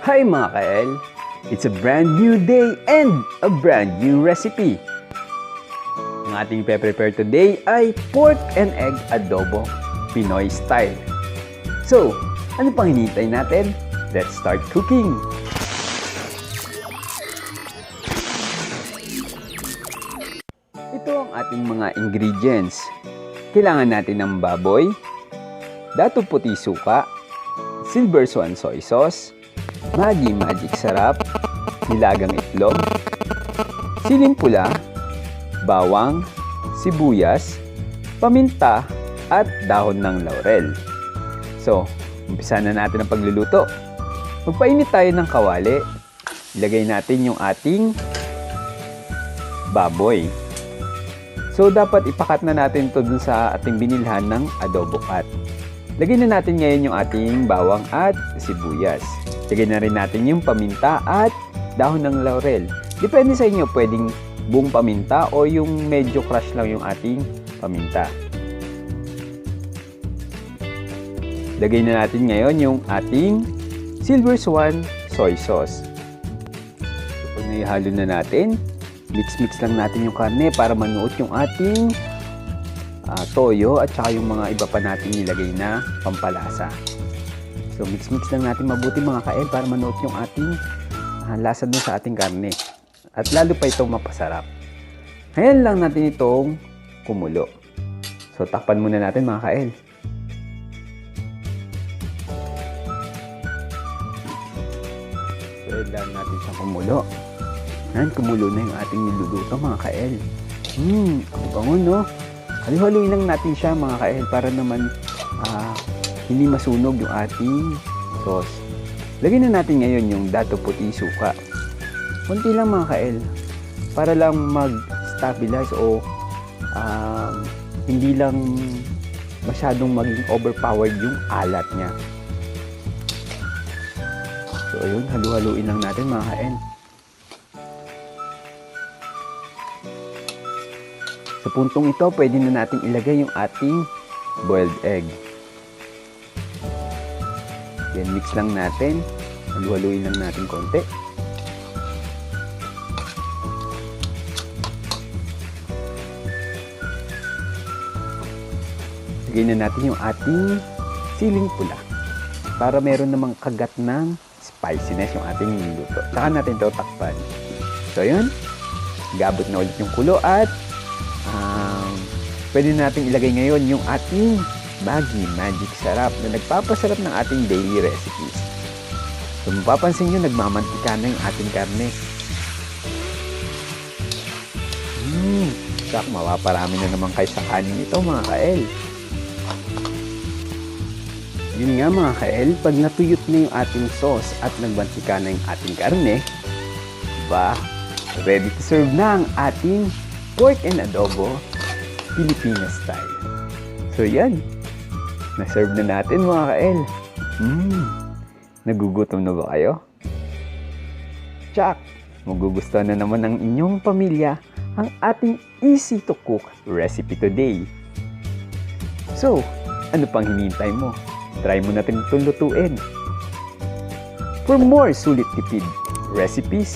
Hi mga ka-L! It's a brand new day and a brand new recipe. Ang ating prepare today ay pork and egg adobo, Pinoy style. So, ano pang hinihintay natin? Let's start cooking! Ito ang ating mga ingredients. Kailangan natin ng baboy, dato puti suka, silver swan soy sauce, magic sarap, nilagang itlog, siling pula, bawang, sibuyas, paminta, at dahon ng laurel. So, umpisa na natin ang pagluluto. Magpainit tayo ng kawali. Ilagay natin yung ating baboy. So, dapat ipakat na natin ito dun sa ating binilhan ng Adobo Cut. Lagyan na natin ngayon yung ating bawang at sibuyas. Lagyan na rin natin yung paminta at dahon ng laurel. Depende sa inyo, pwedeng buong paminta o yung medyo crush lang yung ating paminta. Lagyan na natin ngayon yung ating silver swan soy sauce. So, pag naihalo na natin, mix lang natin yung karne para manuot yung ating toyo at saka yung mga iba pa natin nilagay na pampalasa. So mix lang natin mabuti mga ka-L para manuot yung ating lasa dun sa ating karne. At lalo pa itong mapasarap. Ngayon lang natin itong kumulo. So takpan muna natin mga ka-L. So lang natin siyang kumulo. Yan, kumulo na yung ating niluluto mga ka-L. Ang bango no? Halo-haloin lang natin siya mga ka-L para naman hindi masunog yung ating sauce. Lagyan na natin ngayon yung dato puti suka. Kunti lang mga ka-L para lang mag-stabilize o hindi lang masyadong maging overpowered yung alat niya. So ayun, halo-haloin lang natin mga ka-L. Sa puntong ito, pwede na natin ilagay yung ating boiled egg. Yan, mix lang natin. Halu-haluin lang natin konti. Lagay na natin yung ating siling pula para meron namang kagat ng spiciness yung ating luto. Saka natin ito takpan. So yun, gabot na ulit yung kulo at pwede natin ilagay ngayon yung ating magic sarap na nagpapasarap ng ating daily recipes. So mapapansin nyo, nagmamantika na yung ating karne. Sak, mapaparami na naman kayo sa kanin ito mga ka-L. Yun nga mga ka-L, pag natuyot na yung ating sauce at nagmantika na yung ating karne, ready to serve na ang ating pork and adobo Filipino style. So yan, na-serve na natin mga ka-L. Nagugutom na ba kayo? Tsak! Magugustuhan na naman ng inyong pamilya ang ating easy to cook recipe today. So, ano pang hinihintay mo? Try mo natin itong lutuin. For more sulit tipid recipes,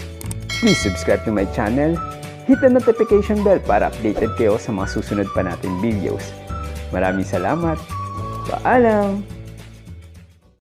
please subscribe to my channel. Hit the notification bell para updated kayo sa mga susunod pa natin videos. Maraming salamat. Paalam!